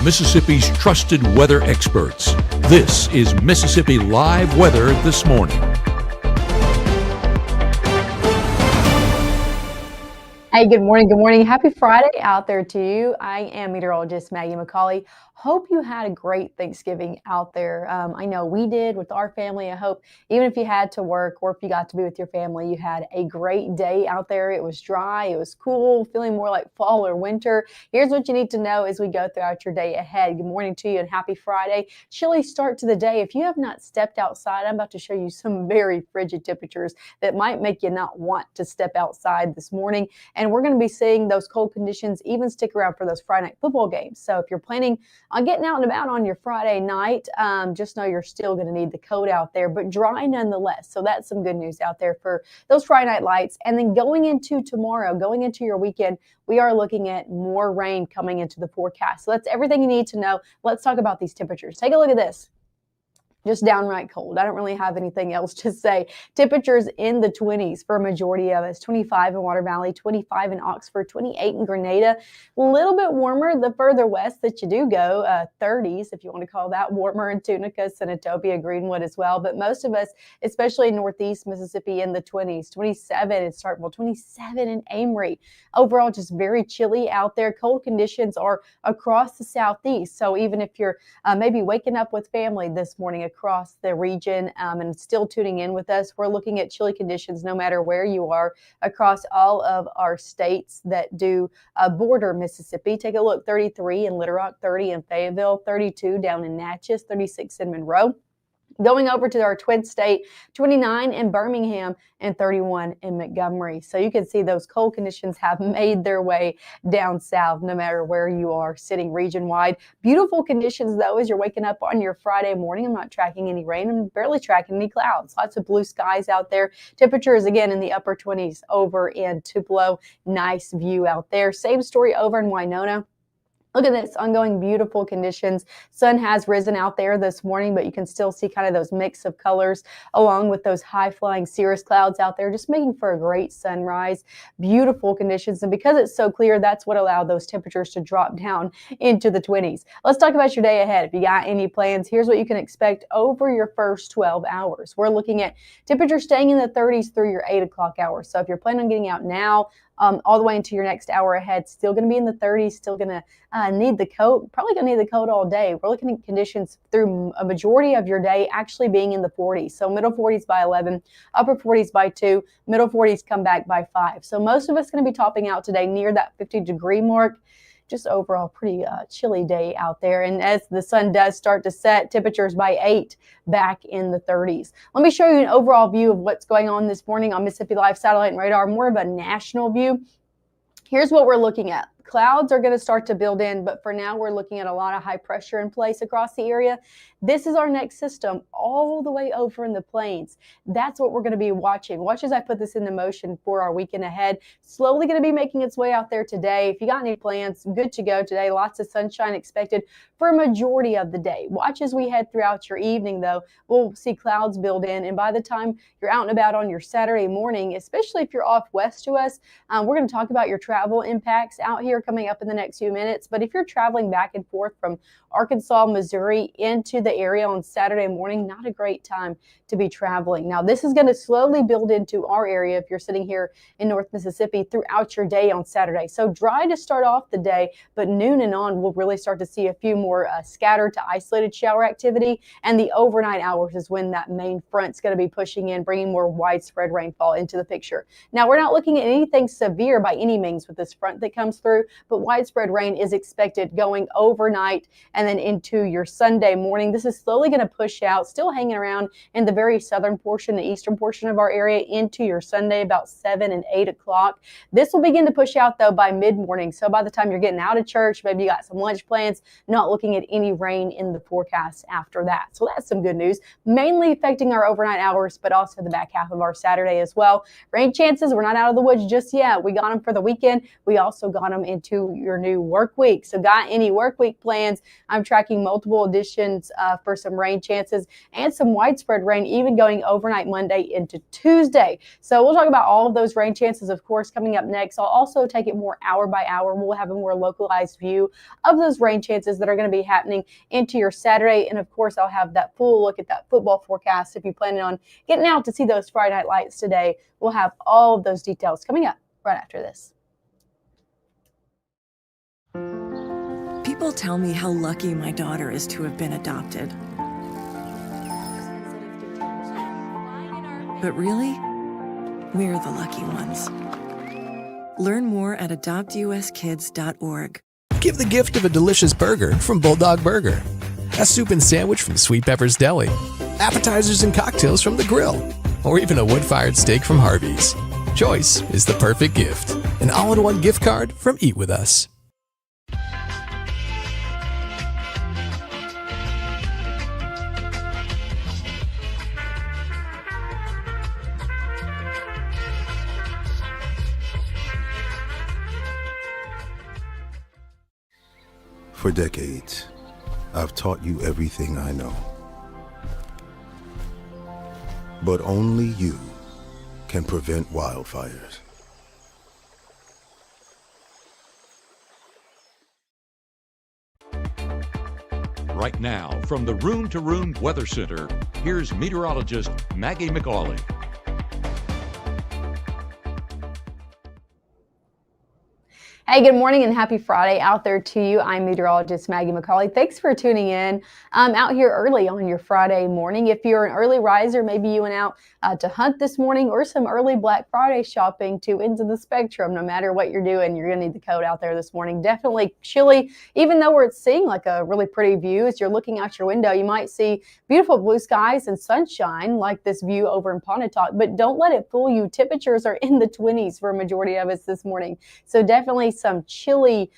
Mississippi's trusted weather experts. This is Mississippi Live Weather This Morning. Hey, good morning. Good morning. Happy Friday out there to you. I am meteorologist Maggye McCauley. Hope you had a great Thanksgiving out there. I know we did with our family. I hope even if you had to work or if you got to be with your family, you had a great day out there. It was dry, it was cool, feeling more like fall or winter. Here's what you need to know as we go throughout your day ahead. Good morning to you and happy Friday. Chilly start to the day. If you have not stepped outside, I'm about to show you some very frigid temperatures that might make you not want to step outside this morning. And we're going to be seeing those cold conditions even stick around for those Friday night football games. So if you're planning on getting out and about on your Friday night, just know you're still going to need the coat out there, but dry nonetheless. So that's some good news out there for those Friday night lights. And then going into tomorrow, going into your weekend, we are looking at more rain coming into the forecast. So that's everything you need to know. Let's talk about these temperatures. Take a look at this. Just downright cold. I don't really have anything else to say. Temperatures in the 20s for a majority of us. 25 in Water Valley, 25 in Oxford, 28 in Grenada. A little bit warmer the further west that you do go. 30s, if you want to call that warmer, in Tunica, Senatobia, Greenwood as well. But most of us, especially in northeast Mississippi, in the 20s. 27 in Starkville, 27 in Amory. Overall, just very chilly out there. Cold conditions are across the southeast. So even if you're maybe waking up with family this morning across the region and still tuning in with us, we're looking at chilly conditions no matter where you are across all of our states that do border Mississippi. Take a look, 33 in Little Rock, 30 in Fayetteville, 32 down in Natchez, 36 in Monroe. Going over to our twin state, 29 in Birmingham and 31 in Montgomery. So you can see those cold conditions have made their way down south no matter where you are sitting region-wide. Beautiful conditions, though, as you're waking up on your Friday morning. I'm not tracking any rain. I'm barely tracking any clouds. Lots of blue skies out there. Temperatures, again, in the upper 20s over in Tupelo. Nice view out there. Same story over in Winona. Look at this, ongoing beautiful conditions. Sun has risen out there this morning, but you can still see kind of those mix of colors along with those high-flying cirrus clouds out there, just making for a great sunrise. Beautiful conditions, and because it's so clear, that's what allowed those temperatures to drop down into the 20s. Let's talk about your day ahead. If you got any plans, here's what you can expect over your first 12 hours. We're looking at temperatures staying in the 30s through your 8 o'clock hour. So if you're planning on getting out now, all the way into your next hour ahead, still going to be in the 30s, still going to need the coat, probably going to need the coat all day. We're looking at conditions through a majority of your day actually being in the 40s. So middle 40s by 11, upper 40s by 2, middle 40s come back by 5. So most of us going to be topping out today near that 50-degree mark. Just overall pretty chilly day out there. And as the sun does start to set, temperatures by 8 back in the 30s. Let me show you an overall view of what's going on this morning on Mississippi Live Satellite and Radar, more of a national view. Here's what we're looking at. Clouds are going to start to build in, but for now we're looking at a lot of high pressure in place across the area. This is our next system all the way over in the plains. That's what we're going to be watching. Watch as I put this into motion for our weekend ahead. Slowly going to be making its way out there today. If you got any plans, good to go today. Lots of sunshine expected for a majority of the day. Watch as we head throughout your evening, though. We'll see clouds build in, and by the time you're out and about on your Saturday morning, especially if you're off west to us, we're going to talk about your travel impacts out here coming up in the next few minutes. But if you're traveling back and forth from Arkansas, Missouri into the area on Saturday morning, not a great time to be traveling. Now, this is going to slowly build into our area if you're sitting here in North Mississippi throughout your day on Saturday. So dry to start off the day, but noon and on, we'll really start to see a few more scattered to isolated shower activity. And the overnight hours is when that main front's going to be pushing in, bringing more widespread rainfall into the picture. Now, we're not looking at anything severe by any means with this front that comes through, but widespread rain is expected going overnight and then into your Sunday morning. This is slowly going to push out, still hanging around in the very southern portion, the eastern portion of our area into your Sunday about 7 and 8 o'clock. This will begin to push out, though, by mid-morning. So by the time you're getting out of church, maybe you got some lunch plans, not looking at any rain in the forecast after that. So that's some good news, mainly affecting our overnight hours, but also the back half of our Saturday as well. Rain chances, we're not out of the woods just yet. We got them for the weekend. We also got them into your new work week. So got any work week plans? I'm tracking multiple additions for some rain chances and some widespread rain, even going overnight Monday into Tuesday. So we'll talk about all of those rain chances, of course, coming up next. I'll also take it more hour by hour. We'll have a more localized view of those rain chances that are going to be happening into your Saturday. And of course, I'll have that full look at that football forecast. If you're planning on getting out to see those Friday Night Lights today, we'll have all of those details coming up right after this. People tell me how lucky my daughter is to have been adopted. But really, we're the lucky ones. Learn more at adoptuskids.org. Give the gift of a delicious burger from Bulldog Burger. A soup and sandwich from Sweet Pepper's Deli. Appetizers and cocktails from The Grill. Or even a wood-fired steak from Harvey's. Choice is the perfect gift. An all-in-one gift card from Eat With Us. For decades, I've taught you everything I know. But only you can prevent wildfires. Right now, from the Room to Room Weather Center, here's meteorologist Maggye McCauley. Hey, good morning and happy Friday out there to you. I'm meteorologist Maggye McCauley. Thanks for tuning in. I'm out here early on your Friday morning. If you're an early riser, maybe you went out to hunt this morning or some early Black Friday shopping, to ends of the spectrum. No matter what you're doing, you're going to need the coat out there this morning. Definitely chilly, even though we're seeing like a really pretty view. As you're looking out your window, you might see beautiful blue skies and sunshine like this view over in Pontotoc, but don't let it fool you. Temperatures are in the 20s for a majority of us this morning. So definitely some chilly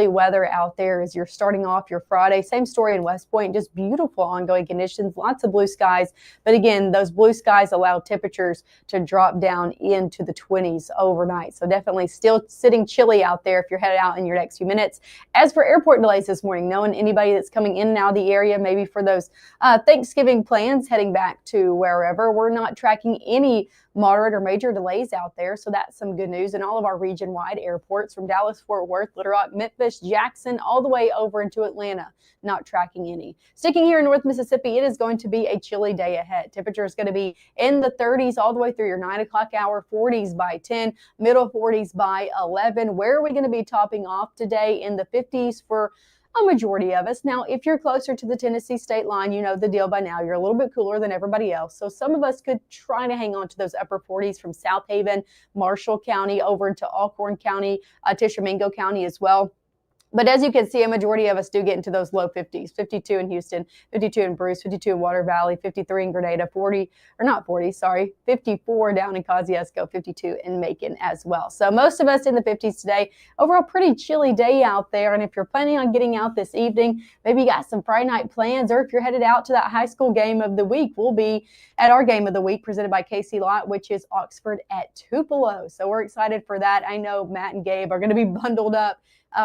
weather out there as you're starting off your Friday. Same story in West Point, just beautiful ongoing conditions, lots of blue skies. But again, those blue skies allow temperatures to drop down into the 20s overnight. So definitely still sitting chilly out there if you're headed out in your next few minutes. As for airport delays this morning, knowing anybody that's coming in and out of the area, maybe for those Thanksgiving plans heading back to wherever, we're not tracking any moderate or major delays out there. So that's some good news in all of our region-wide airports from Dallas, Fort Worth, Little Rock, Memphis, Jackson, all the way over into Atlanta, not tracking any. Sticking here in North Mississippi, it is going to be a chilly day ahead. Temperature is going to be in the 30s all the way through your 9 o'clock hour, 40s by 10, middle 40s by 11. Where are we going to be topping off today? In the 50s for a majority of us. Now, if you're closer to the Tennessee state line, you know the deal by now. You're a little bit cooler than everybody else. So some of us could try to hang on to those upper 40s from South Haven, Marshall County, over into Alcorn County, Tishomingo County as well. But as you can see, a majority of us do get into those low 50s, 52 in Houston, 52 in Bruce, 52 in Water Valley, 53 in Grenada, 54 down in Kosciuszko, 52 in Macon as well. So most of us in the 50s today. Overall, pretty chilly day out there. And if you're planning on getting out this evening, maybe you got some Friday night plans, or if you're headed out to that high school game of the week, we'll be at our game of the week presented by KC Lott, which is Oxford at Tupelo. So we're excited for that. I know Matt and Gabe are going to be bundled up,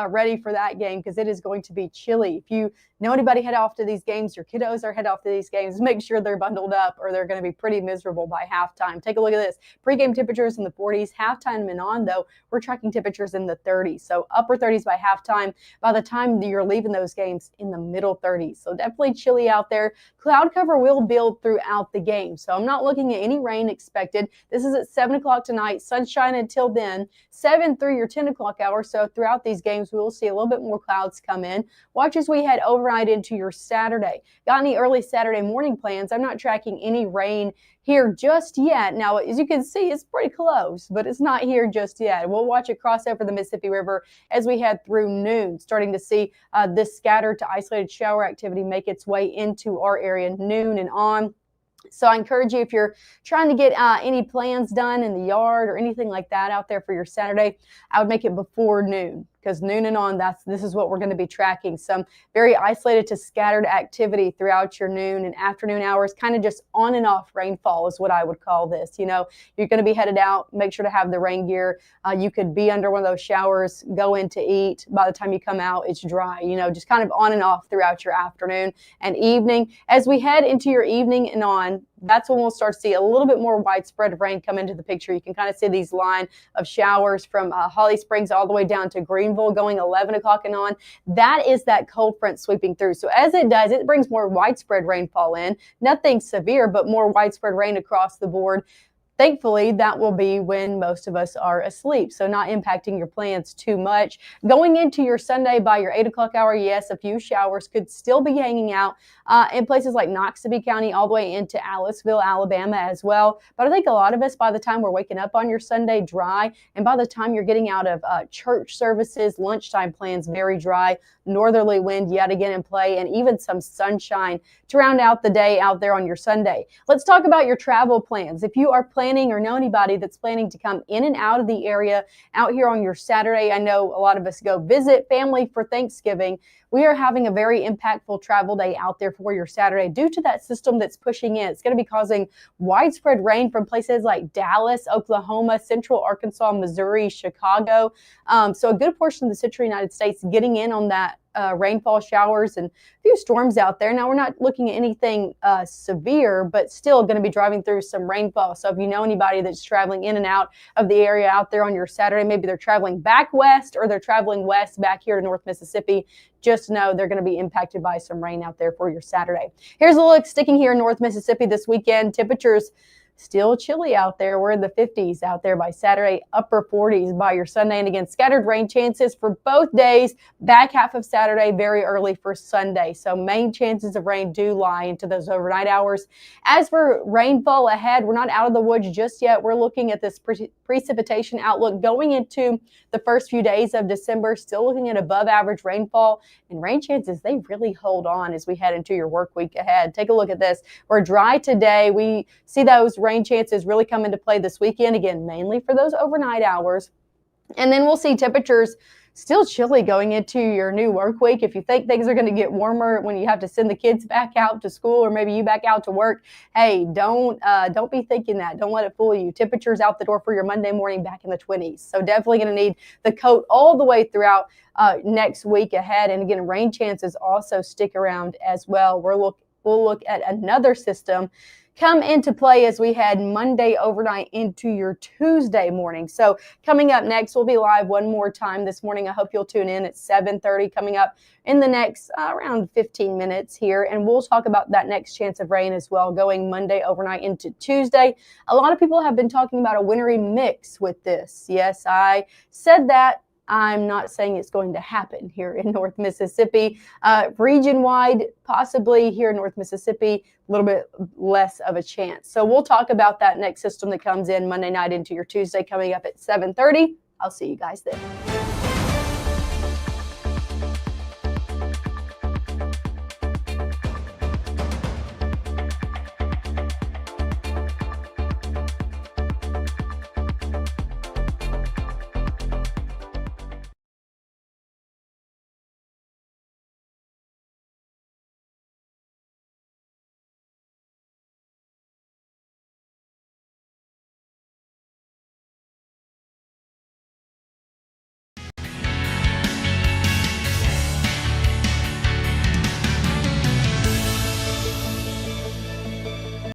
ready for that game, because it is going to be chilly. If you know anybody head off to these games, your kiddos are head off to these games, make sure they're bundled up or they're going to be pretty miserable by halftime. Take a look at this. Pre-game temperatures in the 40s. Halftime and on, though, we're tracking temperatures in the 30s. So upper 30s by halftime. By the time you're leaving those games, in the middle 30s. So definitely chilly out there. Cloud cover will build throughout the game. So I'm not looking at any rain expected. This is at 7 o'clock tonight. Sunshine until then. 7 through your 10 o'clock hour. So throughout these games, we will see a little bit more clouds come in. Watch as we head overnight into your Saturday. Got any early Saturday morning plans? I'm not tracking any rain here just yet. Now, as you can see, it's pretty close, but it's not here just yet. We'll watch it cross over the Mississippi River as we head through noon, starting to see this scattered to isolated shower activity make its way into our area noon and on. So I encourage you, if you're trying to get any plans done in the yard or anything like that out there for your Saturday, I would make it before noon. because noon and on, this is what we're going to be tracking. Some very isolated to scattered activity throughout your noon and afternoon hours, kind of just on and off rainfall is what I would call this. You know, you're going to be headed out, make sure to have the rain gear. You could be under one of those showers, go in to eat. By the time you come out, it's dry, you know, just kind of on and off throughout your afternoon and evening. As we head into your evening and on, that's when we'll start to see a little bit more widespread rain come into the picture. You can kind of see these line of showers from Holly Springs all the way down to Greenville going 11 o'clock and on. That is that cold front sweeping through. So as it does, it brings more widespread rainfall in. Nothing severe, but more widespread rain across the board. Thankfully, that will be when most of us are asleep, so not impacting your plans too much. Going into your Sunday by your 8 o'clock hour, yes, a few showers could still be hanging out in places like Noxubee County all the way into Aliceville, Alabama as well. But I think a lot of us, by the time we're waking up on your Sunday, dry, and by the time you're getting out of church services, lunchtime plans, very dry, northerly wind yet again in play, and even some sunshine to round out the day out there on your Sunday. Let's talk about your travel plans. If you are planning or know anybody that's planning to come in and out of the area out here on your Saturday, I know a lot of us go visit family for Thanksgiving. We are having a very impactful travel day out there for your Saturday due to that system that's pushing in. It's going to be causing widespread rain from places like Dallas, Oklahoma, Central Arkansas, Missouri, Chicago. So a good portion of the central United States getting in on that rainfall showers and a few storms out there. Now, we're not looking at anything severe, but still going to be driving through some rainfall. So if you know anybody that's traveling in and out of the area out there on your Saturday, maybe they're traveling back west or they're traveling west back here to North Mississippi, just know they're going to be impacted by some rain out there for your Saturday. Here's a look sticking here in North Mississippi this weekend. Temperatures still chilly out there. We're in the 50s out there by Saturday, upper 40s by your Sunday. And again, scattered rain chances for both days, back half of Saturday, very early for Sunday. So main chances of rain do lie into those overnight hours. As for rainfall ahead, we're not out of the woods just yet. We're looking at this precipitation outlook going into the first few days of December, still looking at above average rainfall, and rain chances, they really hold on as we head into your work week ahead. Take a look at this. We're dry today. We see those rain chances really come into play this weekend, again, mainly for those overnight hours. And then we'll see temperatures still chilly going into your new work week. If you think things are going to get warmer when you have to send the kids back out to school or maybe you back out to work, hey, don't be thinking that. Don't let it fool you. Temperatures out the door for your Monday morning back in the 20s. So definitely going to need the coat all the way throughout next week ahead. And again, rain chances also stick around as well. We'll look at another system come into play as we head Monday overnight into your Tuesday morning. So coming up next, we'll be live one more time this morning. I hope you'll tune in at 7:30 coming up in the next around 15 minutes here. And we'll talk about that next chance of rain as well going Monday overnight into Tuesday. A lot of people have been talking about a wintry mix with this. Yes, I said that. I'm not saying it's going to happen here in North Mississippi. Region-wide, possibly here in North Mississippi, a little bit less of a chance. So we'll talk about that next system that comes in Monday night into your Tuesday coming up at 7:30. I'll see you guys then.